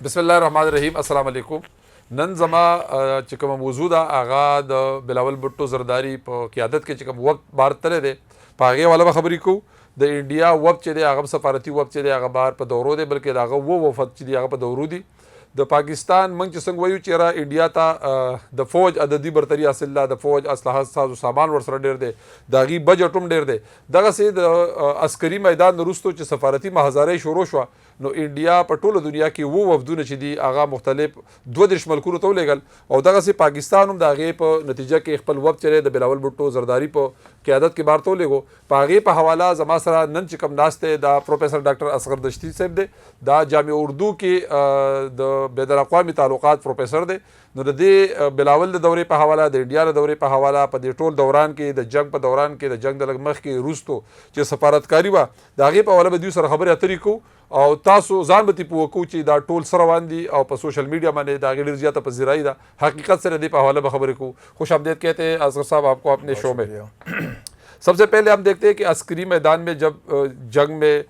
بسم الله الرحمن الرحیم. السلام علیکم. نن زما چې کوم موضوع ده هغه د بلاول بھټو زرداری په قیادت کې چې کوم وخت بار تللی دی په هغې والا به خبرې کوو. د انډیا وفد چې دی هغه سفارتي وفد چې دی هغه بار په دورو دی، بلکې د هغه وفد چې دی هغه په دورو دي. د پاکستان موږ چې څنګه وایو چې را انډیا ته د فوج عددي برتري حاصل ده، د فوج اسلحه ساز و سامان ورسره ډېر دی، د هغې بجټ هم ډېر دی. دغسې د عسکري میدان نه وروستو چې سفارتي محاذرۍ شروع شوه، نو انډیا په ټوله دنیا کې وفدونه چې دي هغه مختلف 32 ملکونو ته ولېږل، او دغسې پاکستان هم د هغې په نتیجه کې خپل وفد چې دی د بلاول بھټو زرداری په قیادت کې بار ته ولېږو. په هغې په حواله زما سره نن چې کوم ناست دی دا پروفیسر ډاکټر اصغر دشتي صاحب دی، دا جامع اردو کې د بین الاقوامی تعلقات پروفیسر دی. نو د دې بلاول د دورې په حواله، د انډیا د دورې په حواله، په دې ټول دوران کې د جنگ په دوران کې د جنگ د لږ مخکې وروستو چې سفارتکاري وه د هغې په حواله به دوی سره خبرې اترې کوو، او تاسو ځان به ترې پوه کوو چې دا ټول څه روان دي، او په سوشل میډیا باندې د هغې ډېر زیاته پذیرایي ده. حقیقت سره دې په حواله به خبرې کوو. خوش آمدید کہتے ہیں اصغر صاحب آپ کو اپنے شو میں. سب سے پہلے ہم دیکھتے ہیں کہ عسکری میدان میں جب جنگ میں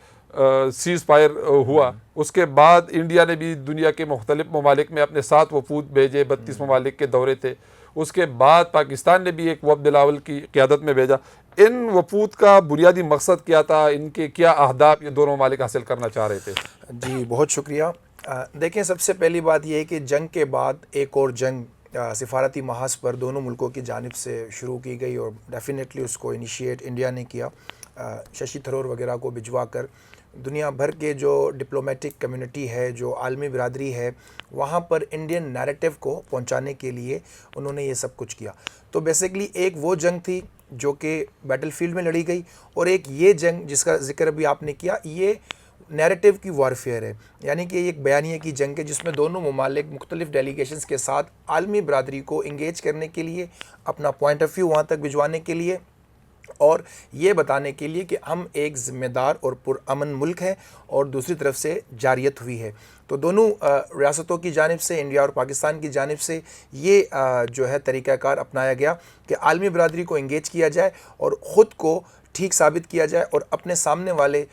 سیز فائر ہوا، اس کے بعد انڈیا نے بھی دنیا کے مختلف ممالک میں اپنے 7 وفود بھیجے، 32 ممالک کے دورے تھے. اس کے بعد پاکستان نے بھی ایک وفد بلاول کی قیادت میں بھیجا. ان وفود کا بنیادی مقصد کیا تھا؟ ان کے کیا اہداف یہ دونوں ممالک حاصل کرنا چاہ رہے تھے؟ جی بہت شکریہ. دیکھیں، سب سے پہلی بات یہ ہے کہ جنگ کے بعد ایک اور جنگ سفارتی محاذ پر دونوں ملکوں کی جانب سے شروع کی گئی، اور ڈیفینیٹلی اس کو انیشیٹ انڈیا نے کیا. ششی تھرور وغیرہ کو بھجوا کر دنیا بھر کے جو ڈپلومیٹک کمیونٹی ہے، جو عالمی برادری ہے، وہاں پر انڈین نیریٹو کو پہنچانے کے لیے انہوں نے یہ سب کچھ کیا. تو بیسیکلی ایک وہ جنگ تھی جو کہ بیٹل فیلڈ میں لڑی گئی، اور ایک یہ جنگ جس کا ذکر ابھی آپ نے کیا، یہ نیریٹو کی وارفیئر ہے، یعنی کہ ایک بیانیے کی جنگ ہے جس میں دونوں ممالک مختلف ڈیلیگیشنز کے ساتھ عالمی برادری کو انگیج کرنے کے لیے، اپنا پوائنٹ آف ویو وہاں تک بھجوانے کے لیے، اور یہ بتانے کے لیے کہ ہم ایک ذمہ دار اور پرامن ملک ہیں، اور دوسری طرف سے جاریت ہوئی ہے. تو دونوں ریاستوں کی جانب سے، انڈیا اور پاکستان کی جانب سے، یہ جو ہے طریقہ کار اپنایا گیا کہ عالمی برادری کو انگیج کیا جائے اور خود کو ٹھیک ثابت کیا جائے، اور اپنے سامنے والے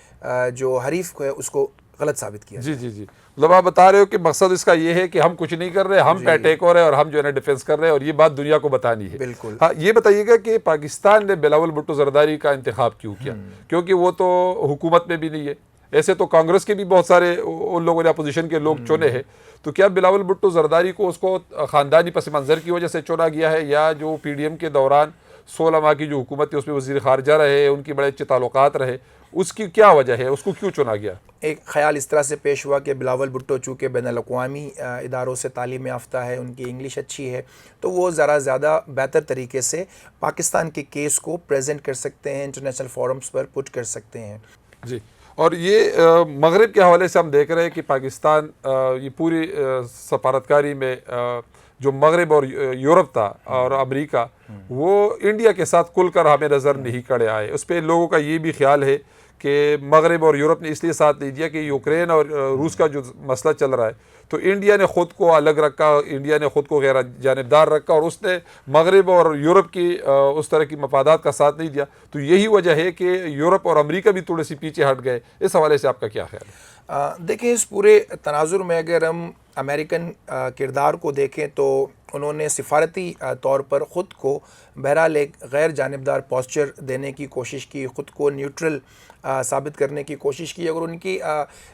جو حریف ہے اس کو غلط ثابت کیا جائے. جی مطلب آپ بتا رہے ہو کہ مقصد اس کا یہ ہے کہ ہم کچھ نہیں کر رہے، ہم پہ ٹیک ہو رہے ہیں، اور ہم جو ہے نا ڈیفینس کر رہے ہیں، اور یہ بات دنیا کو بتانی ہے. بالکل. ہاں، یہ بتائیے گا کہ پاکستان نے بلاول بھٹو زرداری کا انتخاب کیوں کیا؟ کیونکہ وہ تو حکومت میں بھی نہیں ہے. ایسے تو کانگریس کے بھی بہت سارے ان لوگوں نے اپوزیشن کے لوگ چنے ہیں. تو کیا بلاول بھٹو زرداری کو اس کو خاندانی پس منظر کی وجہ سے چنا گیا ہے، یا جو پی ڈی ایم کے دوران 16 ماہ کی جو حکومت تھی اس میں وزیر خارجہ رہے، ان کی بڑے اچھے تعلقات رہے، اس کی کیا وجہ ہے؟ اس کو کیوں چنا گیا؟ ایک خیال اس طرح سے پیش ہوا کہ بلاول بھٹو چونکہ بین الاقوامی اداروں سے تعلیم یافتہ ہے، ان کی انگلش اچھی ہے، تو وہ ذرا زیادہ بہتر طریقے سے پاکستان کے کیس کو پریزنٹ کر سکتے ہیں، انٹرنیشنل فورمز پر پٹ کر سکتے ہیں. جی. اور یہ مغرب کے حوالے سے ہم دیکھ رہے ہیں کہ پاکستان یہ پوری سفارتکاری میں جو مغرب اور یورپ تھا اور امریکہ، وہ انڈیا کے ساتھ کھل کر ہمیں نظر نہیں کڑے آئے. اس پہ لوگوں کا یہ بھی خیال ہے کہ مغرب اور یورپ نے اس لیے ساتھ نہیں دیا کہ یوکرین اور روس کا جو مسئلہ چل رہا ہے، تو انڈیا نے خود کو الگ رکھا، انڈیا نے خود کو غیر جانبدار رکھا، اور اس نے مغرب اور یورپ کی اس طرح کی مفادات کا ساتھ نہیں دیا. تو یہی وجہ ہے کہ یورپ اور امریکہ بھی تھوڑے سی پیچھے ہٹ گئے. اس حوالے سے آپ کا کیا خیال ہے؟ دیکھیں، اس پورے تناظر میں اگر ہم امریکن کردار کو دیکھیں تو انہوں نے سفارتی طور پر خود کو بہرحال ایک غیر جانبدار پوسچر دینے کی کوشش کی، خود کو نیوٹرل ثابت کرنے کی کوشش کی. اگر ان کی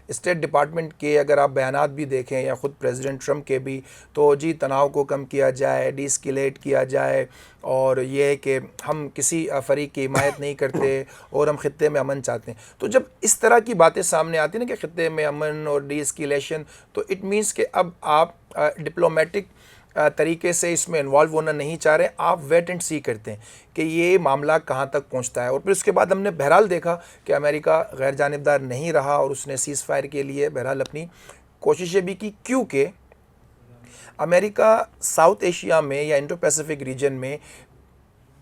اسٹیٹ ڈپارٹمنٹ کے اگر آپ بیانات بھی دیکھیں، یا خود پریزیڈنٹ ٹرمپ کے بھی، تو جی تناؤ کو کم کیا جائے، ڈی اسکیلیٹ کیا جائے، اور یہ ہے کہ ہم کسی فریق کی حمایت نہیں کرتے اور ہم خطے میں امن چاہتے ہیں. تو جب اس طرح کی باتیں سامنے آتی ہیں نا کہ خطے میں امن اور ڈی اسکیلیشن، تو اٹ مینس کہ اب آپ ڈپلومیٹک طریقے سے اس میں انوالو ہونا نہیں چاہ رہے، آپ ویٹ اینڈ سی کرتے ہیں کہ یہ معاملہ کہاں تک پہنچتا ہے. اور پھر اس کے بعد ہم نے بہرحال دیکھا کہ امریکہ غیر جانبدار نہیں رہا، اور اس نے سیز فائر کے لیے بہرحال اپنی کوششیں بھی کی، کیونکہ امریکہ ساؤتھ ایشیا میں یا انڈو پیسیفک ریجن میں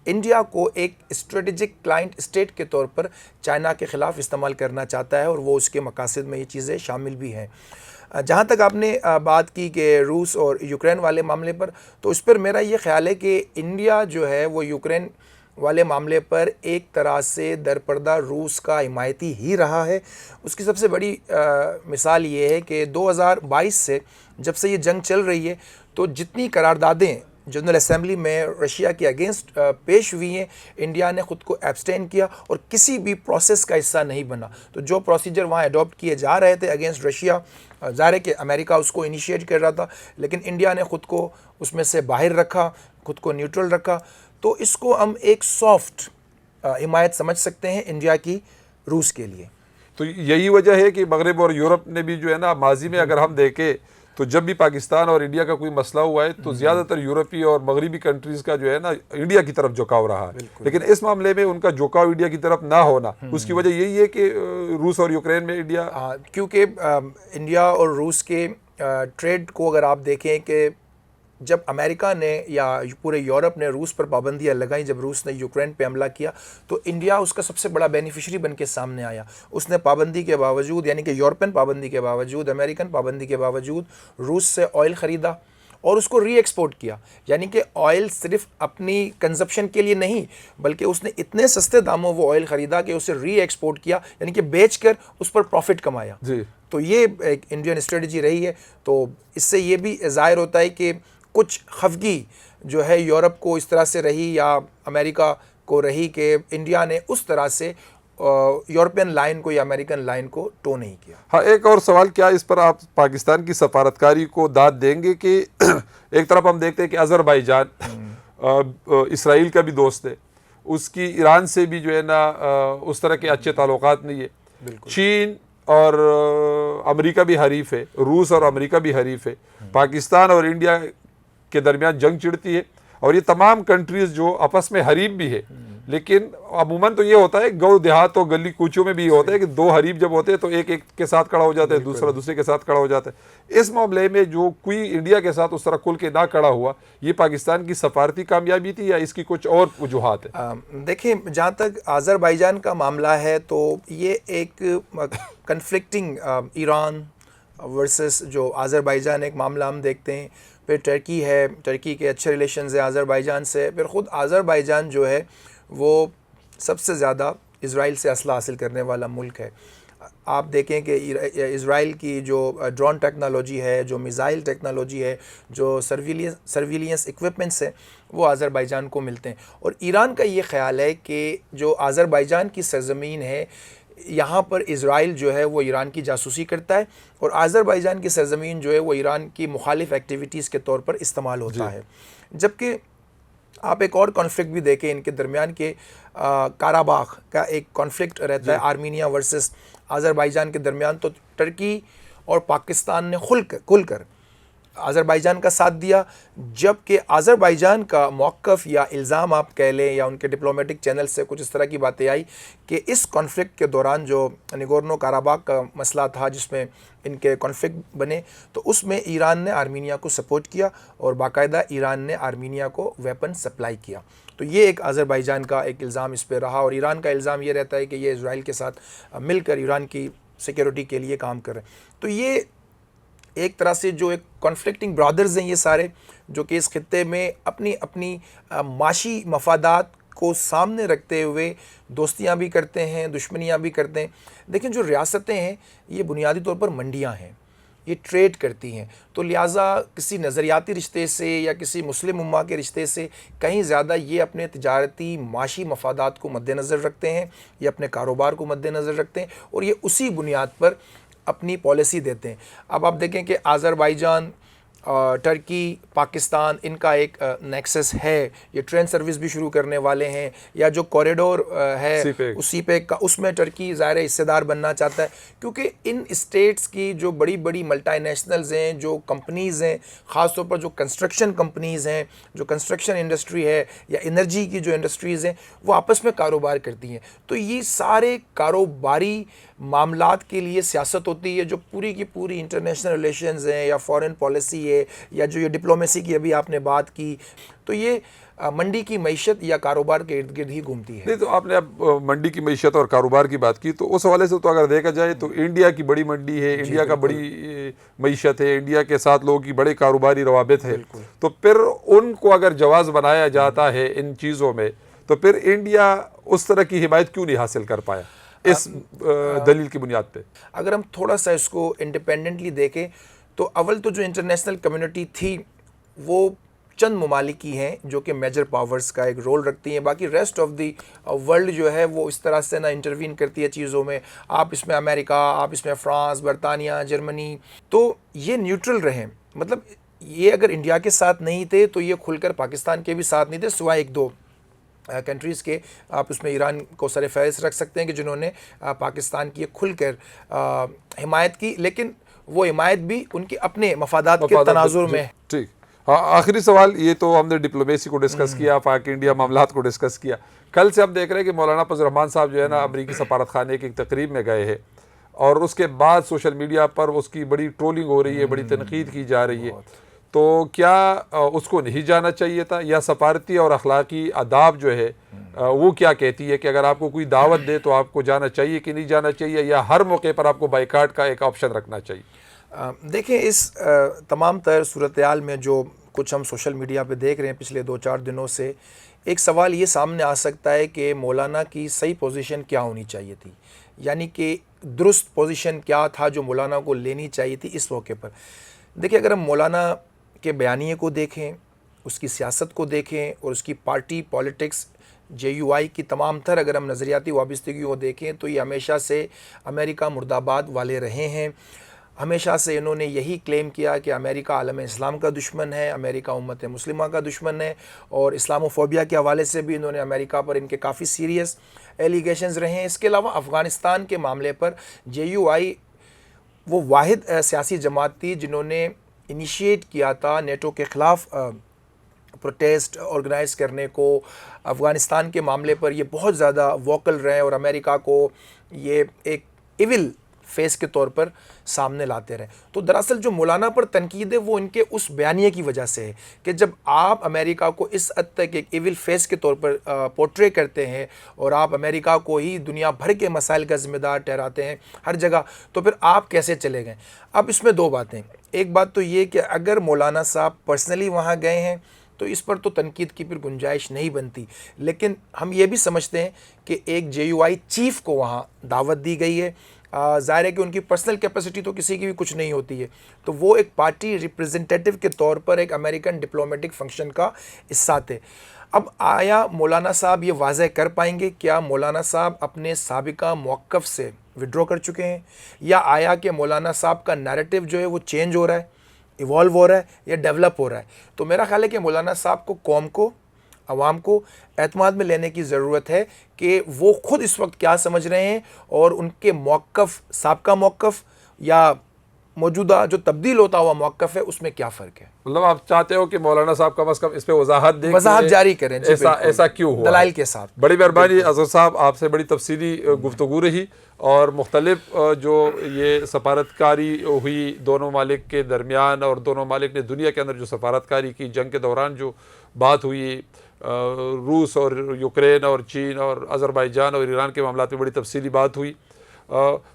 انڈیا کو ایک اسٹریٹجک کلائنٹ اسٹیٹ کے طور پر چائنا کے خلاف استعمال کرنا چاہتا ہے، اور وہ اس کے مقاصد میں یہ چیزیں شامل بھی ہیں. جہاں تک آپ نے بات کی کہ روس اور یوکرین والے معاملے پر، تو اس پر میرا یہ خیال ہے کہ انڈیا جو ہے وہ یوکرین والے معاملے پر ایک طرح سے درپردہ روس کا حمایتی ہی رہا ہے۔ اس کی سب سے بڑی مثال یہ ہے کہ 2022 سے جب سے یہ جنگ چل رہی ہے تو جتنی قراردادیں جنرل اسمبلی میں رشیا کے اگینسٹ پیش ہوئی ہیں، انڈیا نے خود کو ایبسٹین کیا اور کسی بھی پروسیس کا حصہ نہیں بنا۔ تو جو پروسیجر وہاں اڈاپٹ کیے جا رہے تھے اگینسٹ رشیا، ظاہر ہے کہ امریکہ اس کو انیشیٹ کر رہا تھا، لیکن انڈیا نے خود کو اس میں سے باہر رکھا، خود کو نیوٹرل رکھا۔ تو اس کو ہم ایک سافٹ حمایت سمجھ سکتے ہیں انڈیا کی روس کے لیے۔ تو یہی وجہ ہے کہ مغرب اور یورپ نے بھی جو ہے نا ماضی میں اگر ہم دیکھیں تو جب بھی پاکستان اور انڈیا کا کوئی مسئلہ ہوا ہے تو زیادہ تر یورپی اور مغربی کنٹریز کا جو ہے نا انڈیا کی طرف جھکاؤ رہا ہے، لیکن اس معاملے میں ان کا جھکاؤ انڈیا کی طرف نہ ہونا، اس کی وجہ یہی ہے کہ روس اور یوکرین میں انڈیا، کیونکہ انڈیا اور روس کے ٹریڈ کو اگر آپ دیکھیں کہ جب امریکہ نے یا پورے یورپ نے روس پر پابندیاں لگائیں، جب روس نے یوکرین پہ حملہ کیا تو انڈیا اس کا سب سے بڑا بینیفیشری بن کے سامنے آیا۔ اس نے پابندی کے باوجود، یعنی کہ یورپین پابندی کے باوجود، امریکن پابندی کے باوجود روس سے آئل خریدا اور اس کو ری ایکسپورٹ کیا، یعنی کہ آئل صرف اپنی کنزپشن کے لیے نہیں بلکہ اس نے اتنے سستے داموں وہ آئل خریدا کہ اسے ری ایکسپورٹ کیا، یعنی کہ بیچ کر اس پر پروفٹ کمایا۔ جی تو یہ ایک انڈین اسٹریٹجی رہی ہے۔ تو اس سے یہ بھی ظاہر ہوتا ہے کہ کچھ خفگی جو ہے یورپ کو اس طرح سے رہی یا امریکہ کو رہی کہ انڈیا نے اس طرح سے یورپین لائن کو یا امریکن لائن کو ٹو نہیں کیا۔ ہاں، ایک اور سوال، کیا اس پر آپ پاکستان کی سفارتکاری کو داد دیں گے کہ ایک طرف ہم دیکھتے ہیں کہ آذربائیجان اسرائیل کا بھی دوست ہے، اس کی ایران سے بھی جو ہے نا اس طرح کے اچھے تعلقات نہیں ہے، چین اور امریکہ بھی حریف ہے، روس اور امریکہ بھی حریف ہے، پاکستان اور انڈیا کے درمیان جنگ چڑھتی ہے، اور یہ تمام کنٹریز جو آپس میں حریف بھی ہے، لیکن عموماً تو یہ ہوتا ہے گاؤں دیہات اور گلی کوچوں میں بھی یہ ہوتا ہے کہ دو حریف جب ہوتے ہیں تو ایک ایک کے ساتھ کھڑا ہو جاتا ہے، دوسرا دوسرے کے ساتھ کھڑا ہو جاتا ہے۔ اس معاملے میں جو کوئی انڈیا کے ساتھ اس طرح کھل کے نہ کھڑا ہوا، یہ پاکستان کی سفارتی کامیابی تھی یا اس کی کچھ اور وجوہات ہیں؟ دیکھیں، جہاں تک آذربائیجان کا معاملہ ہے تو یہ ایک کنفلکٹنگ ایران ورسس جو آذربائیجان ایک معاملہ ہم دیکھتے ہیں، پھر ٹرکی ہے، ٹرکی کے اچھے ریلیشنز ہیں آذربائیجان سے، پھر خود آذربائیجان جو ہے وہ سب سے زیادہ اسرائیل سے اسلحہ حاصل کرنے والا ملک ہے۔ آپ دیکھیں کہ اسرائیل کی جو ڈرون ٹیکنالوجی ہے، جو میزائل ٹیکنالوجی ہے، جو سرویلینس ایکوپمنٹس ہیں، وہ آذربائیجان کو ملتے ہیں۔ اور ایران کا یہ خیال ہے کہ جو آذربائیجان کی سرزمین ہے، یہاں پر اسرائیل جو ہے وہ ایران کی جاسوسی کرتا ہے، اور آذربائیجان کی سرزمین جو ہے وہ ایران کی مخالف ایکٹیویٹیز کے طور پر استعمال ہوتا ہے۔ جبکہ آپ ایک اور کانفلکٹ بھی دیکھیں ان کے درمیان کے کاراباخ کا ایک کانفلکٹ رہتا ہے آرمینیا ورسس آذربائیجان کے درمیان، تو ٹرکی اور پاکستان نے کھل کر آذربائیجان کا ساتھ دیا، جبکہ آذربائیجان کا موقف یا الزام آپ کہہ لیں یا ان کے ڈپلومیٹک چینل سے کچھ اس طرح کی باتیں آئی کہ اس کانفلکٹ کے دوران جو نگورنو کاراباخ کا مسئلہ تھا جس میں ان کے کانفلکٹ بنے، تو اس میں ایران نے آرمینیا کو سپورٹ کیا اور باقاعدہ ایران نے آرمینیا کو ویپن سپلائی کیا۔ تو یہ ایک آذربائیجان کا ایک الزام اس پہ رہا، اور ایران کا الزام یہ رہتا ہے کہ یہ اسرائیل کے ساتھ مل کر ایران کی سیکیورٹی کے لیے کام کر رہے ہیں۔ تو یہ ایک طرح سے جو ایک کانفلکٹنگ برادرز ہیں یہ سارے، جو کہ اس خطے میں اپنی اپنی معاشی مفادات کو سامنے رکھتے ہوئے دوستیاں بھی کرتے ہیں، دشمنیاں بھی کرتے ہیں۔ دیکھیں، جو ریاستیں ہیں یہ بنیادی طور پر منڈیاں ہیں، یہ ٹریڈ کرتی ہیں، تو لہٰذا کسی نظریاتی رشتے سے یا کسی مسلم امہ کے رشتے سے کہیں زیادہ یہ اپنے تجارتی معاشی مفادات کو مد نظر رکھتے ہیں، یہ اپنے کاروبار کو مد نظر رکھتے ہیں، اور یہ اسی بنیاد پر اپنی پالیسی دیتے ہیں۔ اب آپ دیکھیں کہ آذربائیجان، ٹرکی، پاکستان، ان کا ایک نیکسس ہے، یہ ٹرین سروس بھی شروع کرنے والے ہیں، یا جو کوریڈور ہے اسی پہ اس میں ٹرکی ظاہر حصے دار بننا چاہتا ہے، کیونکہ ان اسٹیٹس کی جو بڑی بڑی ملٹی نیشنلز ہیں، جو کمپنیز ہیں، خاص طور پر جو کنسٹرکشن کمپنیز ہیں، جو کنسٹرکشن انڈسٹری ہے یا انرجی کی جو انڈسٹریز ہیں، وہ آپس میں کاروبار کرتی ہیں۔ تو یہ سارے کاروباری معاملات کے لیے سیاست ہوتی ہے، جو پوری کی پوری انٹرنیشنل ریلیشنز ہیں یا فارن پالیسی ہے یا جو یہ ڈپلومیسی کی ابھی آپ نے بات کی، تو یہ منڈی کی معیشت یا کاروبار کے ارد گرد ہی گھومتی ہے۔ نہیں، تو آپ نے اب منڈی کی معیشت اور کاروبار کی بات کی، تو اس حوالے سے تو اگر دیکھا جائے تو انڈیا کی بڑی منڈی ہے، انڈیا کا بڑی معیشت ہے، انڈیا کے ساتھ لوگوں کی بڑے کاروباری روابط ہے، تو پھر ان کو اگر جواز بنایا جاتا ہے ان چیزوں میں، تو پھر انڈیا اس طرح کی حمایت کیوں نہیں حاصل کر پایا اس دلیل کی بنیاد پہ؟ اگر ہم تھوڑا سا اس کو انڈیپینڈنٹلی دیکھیں تو اول تو جو انٹرنیشنل کمیونٹی تھی وہ چند ممالک کی ہیں جو کہ میجر پاورز کا ایک رول رکھتی ہیں، باقی ریسٹ آف دی ورلڈ جو ہے وہ اس طرح سے نہ انٹروین کرتی ہے چیزوں میں. آپ اس میں امریکہ، آپ اس میں فرانس، برطانیہ، جرمنی، تو یہ نیوٹرل رہیں. مطلب یہ اگر انڈیا کے ساتھ نہیں تھے تو یہ کھل کر پاکستان کے بھی ساتھ نہیں تھے، سوائے ایک دو کنٹریز کے. آپ اس میں ایران کو سر فہرست رکھ سکتے ہیں کہ جنہوں نے پاکستان کی کھل کر حمایت کی، لیکن وہ حمایت بھی ان کے اپنے مفادات کے تناظر میں. ٹھیک. ہاں، آخری سوال، یہ تو ہم نے ڈپلومیسی کو ڈسکس کیا، پاک انڈیا معاملات کو ڈسکس کیا. کل سے ہم دیکھ رہے ہیں کہ مولانا فضل الرحمان صاحب جو ہے نا امریکی سفارت خانے کی ایک تقریب میں گئے ہیں، اور اس کے بعد سوشل میڈیا پر اس کی بڑی ٹرولنگ ہو رہی ہے، بڑی تنقید کی جا رہی ہے. تو کیا اس کو نہیں جانا چاہیے تھا، یا سفارتی اور اخلاقی آداب جو ہے وہ کیا کہتی ہے کہ اگر آپ کو کوئی دعوت دے تو آپ کو جانا چاہیے کہ نہیں جانا چاہیے، یا ہر موقع پر آپ کو بائیکاٹ کا ایک آپشن رکھنا چاہیے؟ دیکھیں، اس تمام تر صورتحال میں جو کچھ ہم سوشل میڈیا پہ دیکھ رہے ہیں پچھلے 2-4 دنوں سے، ایک سوال یہ سامنے آ سکتا ہے کہ مولانا کی صحیح پوزیشن کیا ہونی چاہیے تھی، یعنی کہ درست پوزیشن کیا تھا جو مولانا کو لینی چاہیے تھی اس موقع پر. دیکھیں، اگر ہم مولانا کے بیانیے کو دیکھیں، اس کی سیاست کو دیکھیں اور اس کی پارٹی پالیٹکس JUI کی تمام تر اگر ہم نظریاتی وابستگی کو دیکھیں تو یہ ہمیشہ سے امریکہ مرد آباد والے رہے ہیں. ہمیشہ سے انہوں نے یہی کلیم کیا کہ امریکہ عالم اسلام کا دشمن ہے، امریکہ امت مسلمہ کا دشمن ہے، اور اسلامو فوبیا کے حوالے سے بھی انہوں نے امریکہ پر ان کے کافی سیریس ایلیگیشنز رہے ہیں. اس کے علاوہ افغانستان کے معاملے پر JUI وہ واحد سیاسی جماعت تھی جنہوں نے انیشیٹ کیا تھا نیٹو کے خلاف پروٹیسٹ آرگنائز کرنے کو. افغانستان کے معاملے پر یہ بہت زیادہ ووکل رہے اور امریکہ کو یہ ایک ایول فیس کے طور پر سامنے لاتے رہے. تو دراصل جو مولانا پر تنقید ہے وہ ان کے اس بیانیے کی وجہ سے ہے کہ جب آپ امریکہ کو اس حد تک ایک ایول فیس کے طور پر پورٹرے کرتے ہیں اور آپ امریکہ کو ہی دنیا بھر کے مسائل کا ذمہ دار ٹھہراتے ہیں ہر جگہ، تو پھر آپ کیسے چلے گئے؟ اب اس میں دو باتیں. ایک بات تو یہ کہ اگر مولانا صاحب پرسنلی وہاں گئے ہیں تو اس پر تو تنقید کی پھر گنجائش نہیں بنتی، لیکن ہم یہ بھی سمجھتے ہیں کہ ایک JUI چیف کو وہاں دعوت دی گئی ہے. ظاہر ہے کہ ان کی پرسنل کیپیسٹی تو کسی کی بھی کچھ نہیں ہوتی ہے، تو وہ ایک پارٹی ریپرزنٹیٹیو کے طور پر ایک امریکن ڈپلومیٹک فنکشن کا حصہ تھے. اب آیا مولانا صاحب یہ واضح کر پائیں گے کیا مولانا صاحب اپنے سابقہ موقف سے وڈرا کر چکے ہیں، یا آیا کہ مولانا صاحب کا نیریٹو جو ہے وہ چینج ہو رہا ہے، ایوالو ہو رہا ہے، یا ڈیولپ ہو رہا ہے؟ تو میرا خیال ہے کہ مولانا صاحب کو قوم کو، عوام کو اعتماد میں لینے کی ضرورت ہے کہ وہ خود اس وقت کیا سمجھ رہے ہیں، اور ان کے موقف، سابقہ موقف یا موجودہ جو تبدیل ہوتا ہوا موقف ہے، اس میں کیا فرق ہے. مطلب آپ چاہتے ہو کہ مولانا صاحب کم از کم اس پہ وضاحت دیں، وضاحت جاری کریں. جی ایسا کیوں ہوا، دلائل کے ساتھ. بڑی مہربانی اظہر صاحب، آپ سے بڑی تفصیلی گفتگو رہی، اور مختلف جو یہ سفارتکاری ہوئی دونوں ممالک کے درمیان، اور دونوں ممالک نے دنیا کے اندر جو سفارتکاری کی، جنگ کے دوران جو بات ہوئی روس اور یوکرین اور چین اور آذربائیجان اور ایران کے معاملات میں بڑی تفصیلی بات ہوئی.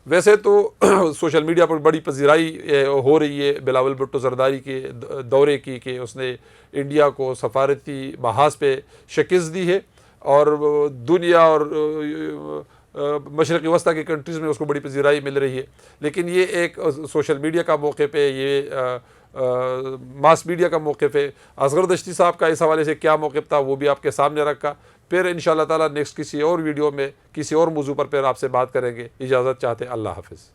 ویسے تو سوشل میڈیا پر بڑی پذیرائی ہو رہی ہے بلاول بھٹو زرداری کے دورے کی، کہ اس نے انڈیا کو سفارتی محاذ پہ شکست دی ہے، اور دنیا اور مشرقی وسطیٰ کی کنٹریز میں اس کو بڑی پذیرائی مل رہی ہے. لیکن یہ ایک سوشل میڈیا کا موقف ہے، یہ ماس میڈیا کا موقف ہے. اصغر دشتی صاحب کا اس حوالے سے کیا موقف تھا وہ بھی آپ کے سامنے رکھا. پھر انشاءاللہ تعالیٰ نیکسٹ کسی اور ویڈیو میں کسی اور موضوع پر پھر آپ سے بات کریں گے. اجازت چاہتے ہیں. اللہ حافظ.